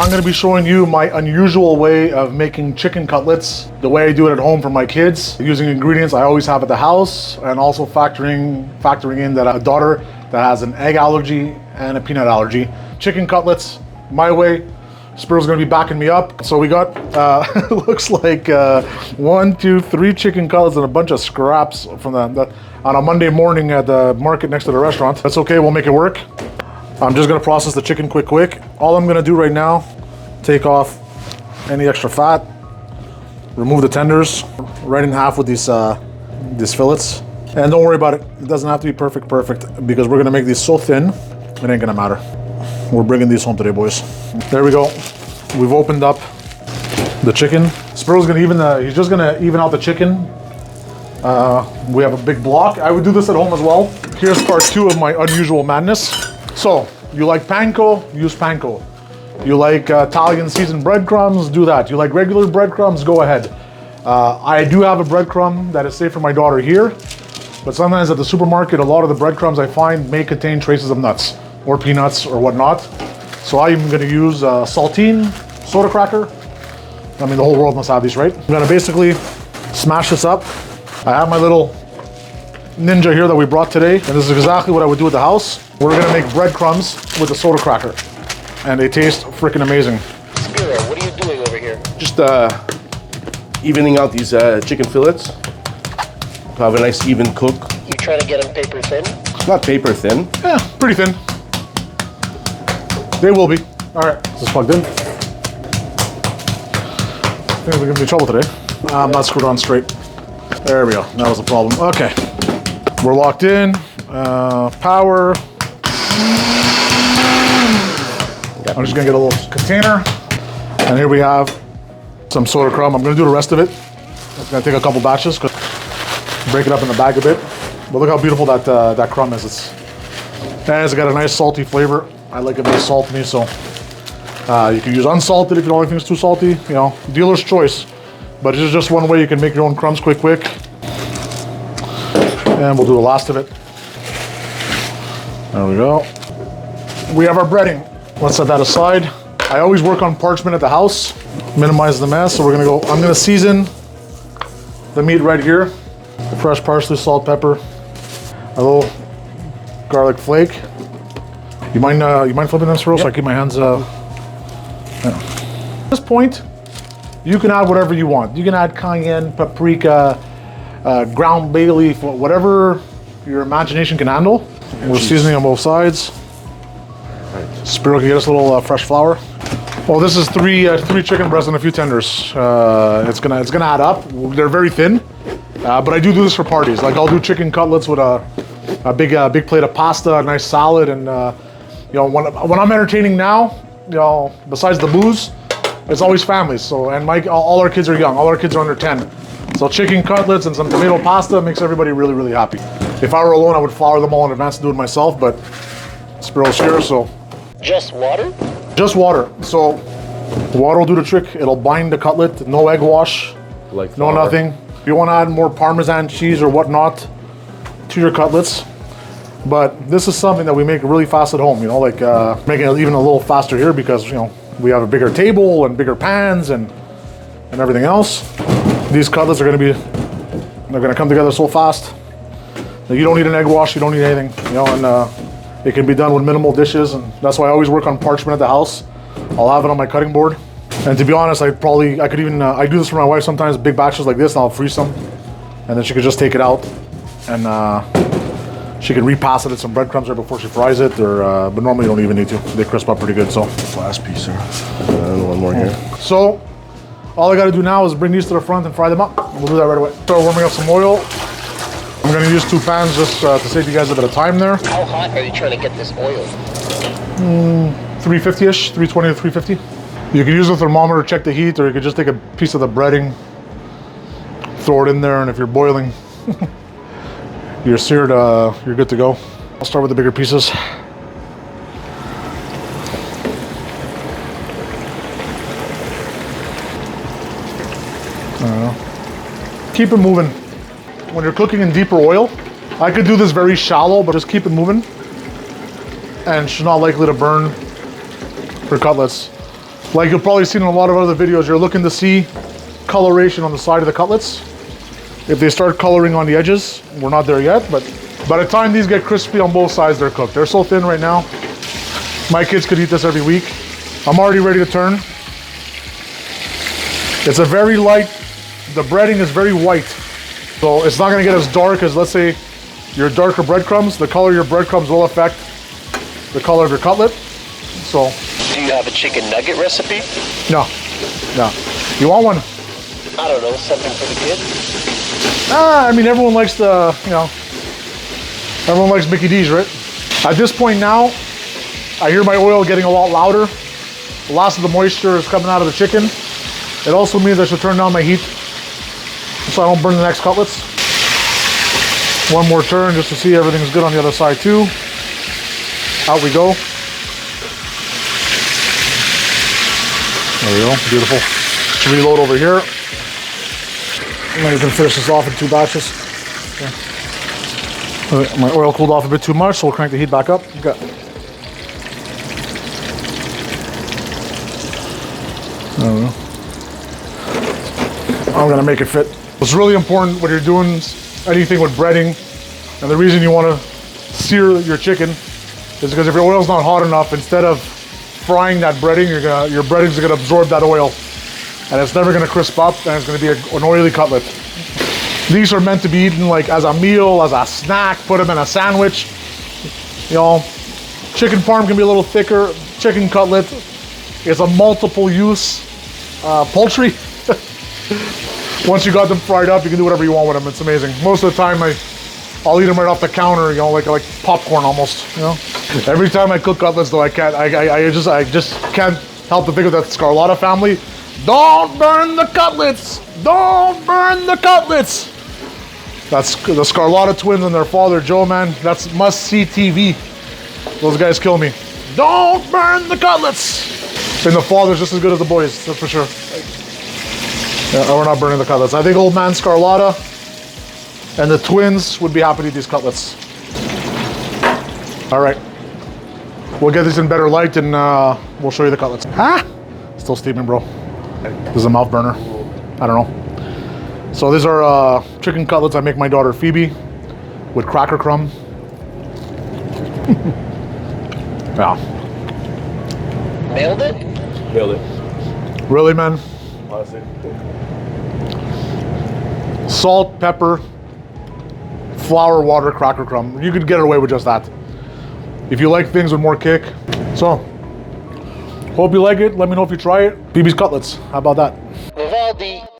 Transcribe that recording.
I'm gonna be showing you my unusual way of making chicken cutlets, the way I do it at home for my kids, using ingredients I always have at the house, and also factoring in that a daughter that has an egg allergy and a peanut allergy. Chicken cutlets, my way. Spiro's gonna be backing me up. So we got, looks like 1, 2, 3 chicken cutlets and a bunch of scraps from on a Monday morning at the market next to the restaurant. That's okay, we'll make it work. I'm just gonna process the chicken quick. All I'm gonna do right now, take off any extra fat, remove the tenders, right in half with these fillets. And don't worry about it. It doesn't have to be perfect, because we're gonna make these so thin, it ain't gonna matter. We're bringing these home today, boys. There we go. We've opened up the chicken. Spiro's gonna he's just gonna even out the chicken. We have a big block. I would do this at home as well. Here's part 2 of my unusual madness. So, you like panko, use panko. You like Italian seasoned breadcrumbs, do that. You like regular breadcrumbs, go ahead. I do have a breadcrumb that is safe for my daughter here, but sometimes at the supermarket, a lot of the breadcrumbs I find may contain traces of nuts or peanuts or whatnot. So I'm gonna use Saltine soda cracker. I mean, the whole world must have these, right? I'm gonna basically smash this up. I have my little Ninja here that we brought today, and this is exactly what I would do at the house. We're gonna make breadcrumbs with the soda cracker, and they taste freaking amazing. Spiro, what are you doing over here? Just evening out these chicken fillets to have a nice even cook. You trying to get them paper thin? Not paper thin. Yeah, pretty thin. They will be. All right, is this plugged in? I think we're gonna be in trouble today. I'm not screwed on straight. There we go, that was the problem. Okay, we're locked in. Power. I'm just gonna get a little container. And here we have some soda crumb. I'm gonna do the rest of it. It's gonna take a couple batches, break it up in the bag a bit. But look how beautiful that crumb is. It's got a nice salty flavor. I like it very salty, so you can use unsalted if you don't like things too salty. You know, dealer's choice. But it's just one way you can make your own crumbs quick. And we'll do the last of it. There we go. We have our breading. Let's set that aside. I always work on parchment at the house, minimize the mess. So I'm gonna season the meat right here. The fresh parsley, salt, pepper, a little garlic flake. You mind flipping this, Spiro, so I keep my hands. Yeah. At this point, you can add whatever you want. You can add cayenne, paprika, ground bay leaf, whatever your imagination can handle. We're seasoning on both sides. Spiro can get us a little fresh flour. Well, this is three chicken breasts and a few tenders. It's gonna add up. They're very thin, but I do this for parties. Like I'll do chicken cutlets with a big plate of pasta, a nice salad, and you know, when I'm entertaining now, you know, besides the booze, it's always families. So, and all our kids are young. All our kids are under 10. So chicken cutlets and some tomato pasta makes everybody really, really happy. If I were alone, I would flour them all in advance and do it myself, but Spiro's here, so. Just water? Just water. So water will do the trick. It'll bind the cutlet. No egg wash, Like flour. no nothing. If you want to add more Parmesan cheese or whatnot to your cutlets, but this is something that we make really fast at home, you know, like making it even a little faster here because, you know, we have a bigger table and bigger pans and everything else. These cutlets they're gonna come together so fast that you don't need an egg wash, you don't need anything, you know, and it can be done with minimal dishes, and that's why I always work on parchment at the house. I'll have it on my cutting board. And to be honest, I could even, I do this for my wife sometimes, big batches like this, and I'll freeze some, and then she could just take it out and she can repass it at some breadcrumbs right before she fries it, or but normally you don't even need to. They crisp up pretty good. So Last piece, sir. And one more here. So all I got to do now is bring these to the front and fry them up. We'll do that right away. So warming up some oil. I'm going to use 2 pans just to save you guys a bit of time there. How hot are you trying to get this oil? 350-ish, 320 to 350. You can use a thermometer, check the heat, or you could just take a piece of the breading, throw it in there, and if you're boiling, you're seared, you're good to go. I'll start with the bigger pieces. Keep it moving. When you're cooking in deeper oil, I could do this very shallow, but just keep it moving. And she's not likely to burn her cutlets. Like you'll probably seen in a lot of other videos, you're looking to see coloration on the side of the cutlets. If they start coloring on the edges, we're not there yet, but by the time these get crispy on both sides, they're cooked. They're so thin right now. My kids could eat this every week. I'm already ready to turn. It's a very light, the breading is very white. So it's not gonna get as dark as, let's say, your darker breadcrumbs. The color of your breadcrumbs will affect the color of your cutlet. So. Do you have a chicken nugget recipe? No. You want one? I don't know, something for the kids? I mean, everyone likes the, everyone likes Mickey D's, right? At this point now, I hear my oil getting a lot louder. The last of the moisture is coming out of the chicken. It also means I should turn down my heat so I don't burn the next cutlets. One more turn just to see everything's good on the other side too. Out we go. There we go, beautiful. Let's reload over here. And then we can finish this off in 2 batches. Okay. My oil cooled off a bit too much, so we'll crank the heat back up. Okay. There we go. I'm gonna make it fit. It's really important when you're doing anything with breading, and the reason you want to sear your chicken is because if your oil's not hot enough, instead of frying that breading, your breadings are gonna absorb that oil, and it's never gonna crisp up, and it's gonna be an oily cutlet. These are meant to be eaten like as a meal, as a snack. Put them in a sandwich. Chicken parm can be a little thicker. Chicken cutlet is a multiple use poultry. Once you got them fried up, you can do whatever you want with them. It's amazing. Most of the time, I'll eat them right off the counter, like popcorn almost. Every time I cook cutlets, though, I just can't help to think of that Scarlotta family. Don't burn the cutlets! Don't burn the cutlets! That's the Scarlotta twins and their father, Joe, man. That's must-see TV. Those guys kill me. Don't burn the cutlets! And the father's just as good as the boys, that's for sure. Yeah, we're not burning the cutlets. I think old man Scarlotta and the twins would be happy to eat these cutlets. All right. We'll get this in better light and we'll show you the cutlets. Still steaming, bro. This is a mouth burner. I don't know. So these are chicken cutlets I make my daughter Phoebe with cracker crumb. Yeah. Nailed it? Nailed it. Really, man? Honestly. Salt, pepper, flour, water, cracker crumb. You could get away with just that. If you like things with more kick. So, hope you like it. Let me know if you try it. Phoebe's Cutlets. How about that? Vivaldi.